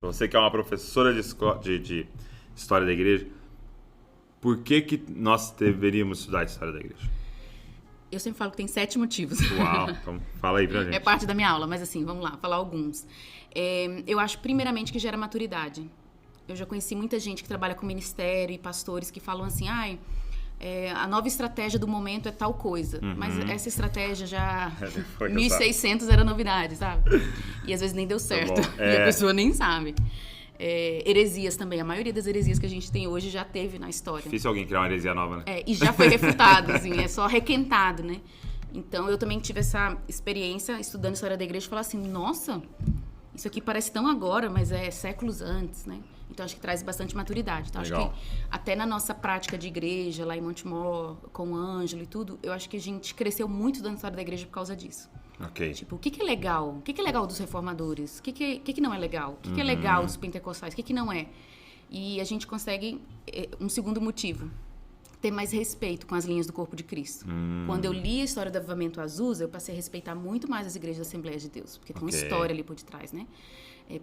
Você que é uma professora de história da igreja, por que nós deveríamos estudar a história da igreja? Eu sempre falo que tem 7 motivos. Uau, então fala aí pra gente. É parte da minha aula, mas assim, vamos lá, falar alguns. Eu acho, primeiramente, que gera maturidade. Eu já conheci muita gente que trabalha com ministério e pastores que falam assim, a nova estratégia do momento é tal coisa. Mas essa estratégia já... 1600 era novidade, sabe? E às vezes nem deu certo. E a pessoa nem sabe. Heresias também. A maioria das heresias que a gente tem hoje já teve na história. Difícil alguém criar uma heresia nova, né? E já foi refutado, assim, é só requentado, né? Então, eu também tive essa experiência estudando história da igreja e falar assim, nossa, isso aqui parece tão agora, mas é séculos antes, né? Então, acho que traz bastante maturidade. Então, Legal. acho que até na nossa prática de igreja, lá em Montemor, com o Ângelo e tudo, eu acho que a gente cresceu muito estudando história da igreja por causa disso. Ok. Tipo, o que é legal? O que é legal dos reformadores? O que não é legal? O que é legal dos pentecostais? O que não é? E a gente consegue, um segundo motivo, ter mais respeito com as linhas do corpo de Cristo. Quando eu li a história do Avivamento Azusa, eu passei a respeitar muito mais as igrejas da Assembleia de Deus, porque tem uma história ali por detrás, né?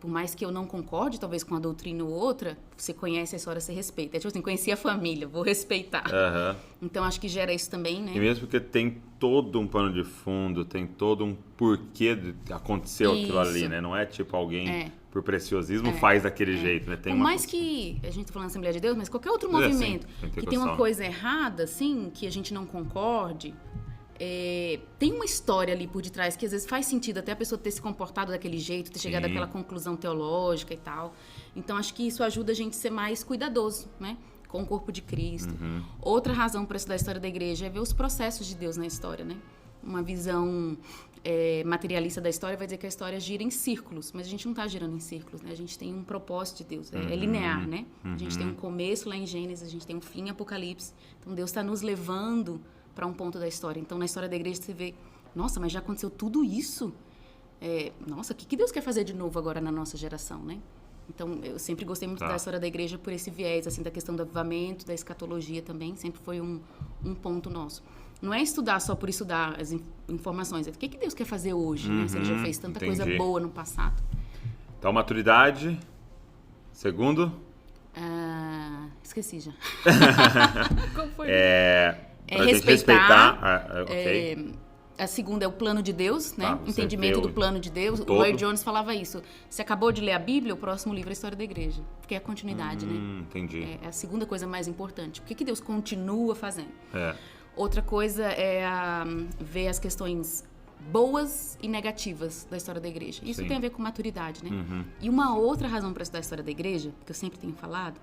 Por mais que eu não concorde, talvez, com a doutrina ou outra, você conhece a história, você respeita. É tipo assim, conheci a família, vou respeitar. Então, acho que gera isso também, né? E mesmo porque tem todo um pano de fundo, tem todo um porquê de aconteceu aquilo ali, né? Não é tipo alguém, por preciosismo, faz daquele jeito, né? Tem por mais que a gente tá falando Assembleia de Deus, mas qualquer outro movimento que tem uma coisa errada, assim, que a gente não concorde... tem uma história ali por detrás que às vezes faz sentido até a pessoa ter se comportado daquele jeito, ter chegado àquela conclusão teológica e tal. Então, acho que isso ajuda a gente a ser mais cuidadoso, né? Com o corpo de Cristo. Outra razão para estudar a história da igreja é ver os processos de Deus na história, né? Uma visão materialista da história vai dizer que a história gira em círculos, mas a gente não está girando em círculos, né? A gente tem um propósito de Deus, é linear, né? A gente tem um começo lá em Gênesis, a gente tem um fim em Apocalipse. Então, Deus está nos levando para um ponto da história. Então, na história da igreja, você vê, nossa, mas já aconteceu tudo isso? Nossa, o que Deus quer fazer de novo agora na nossa geração, né? Então, eu sempre gostei muito da história da igreja por esse viés, assim, da questão do avivamento, da escatologia também, sempre foi um ponto nosso. Não é estudar só por estudar as informações, é o que Deus quer fazer hoje, né? Se Ele já fez tanta coisa boa no passado. Então, maturidade. Segundo? Esqueci já. Como foi? Pra gente respeitar. A segunda é o plano de Deus, né? Entendimento do plano de Deus. Todo. O Lloyd Jones falava isso. Você acabou de ler a Bíblia, o próximo livro é a história da igreja. Porque é a continuidade, né? Entendi. É a segunda coisa mais importante. O que Deus continua fazendo? Outra coisa é ver as questões boas e negativas da história da igreja. Isso tem a ver com maturidade, né? E uma outra razão para estudar a história da igreja, que eu sempre tenho falado,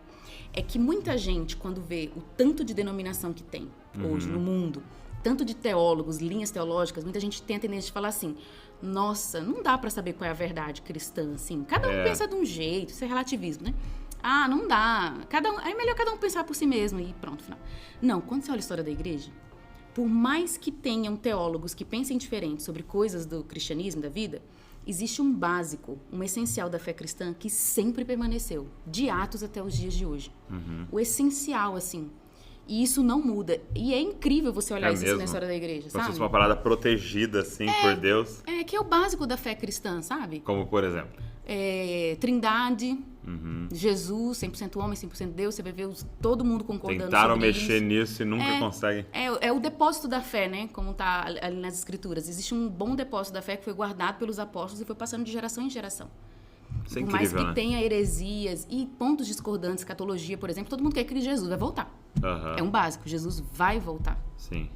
é que muita gente, quando vê o tanto de denominação que tem hoje no mundo, tanto de teólogos, linhas teológicas, muita gente tem a tendência de falar assim, nossa, não dá para saber qual é a verdade cristã, assim. Cada um pensa de um jeito, isso é relativismo, né? Não dá. É melhor cada um pensar por si mesmo e pronto, final. Não, quando você olha a história da igreja, por mais que tenham teólogos que pensem diferente sobre coisas do cristianismo, da vida, existe um básico, um essencial da fé cristã que sempre permaneceu, de Atos até os dias de hoje. O essencial, assim. E isso não muda. E é incrível você olhar isso na história da igreja, sabe? Como se fosse uma parada protegida, assim, por Deus. Que é o básico da fé cristã, sabe? Como, por exemplo? Trindade, Jesus, 100% homem, 100% Deus. Você vai ver todo mundo concordando Tentaram sobre mexer isso. nisso e nunca conseguem. É o depósito da fé, né? Como está ali nas escrituras. Existe um bom depósito da fé que foi guardado pelos apóstolos e foi passando de geração em geração. Isso é por incrível, mais que tenha heresias e pontos discordantes, escatologia, por exemplo, todo mundo quer que Jesus vai voltar. É um básico, Jesus vai voltar. Sim.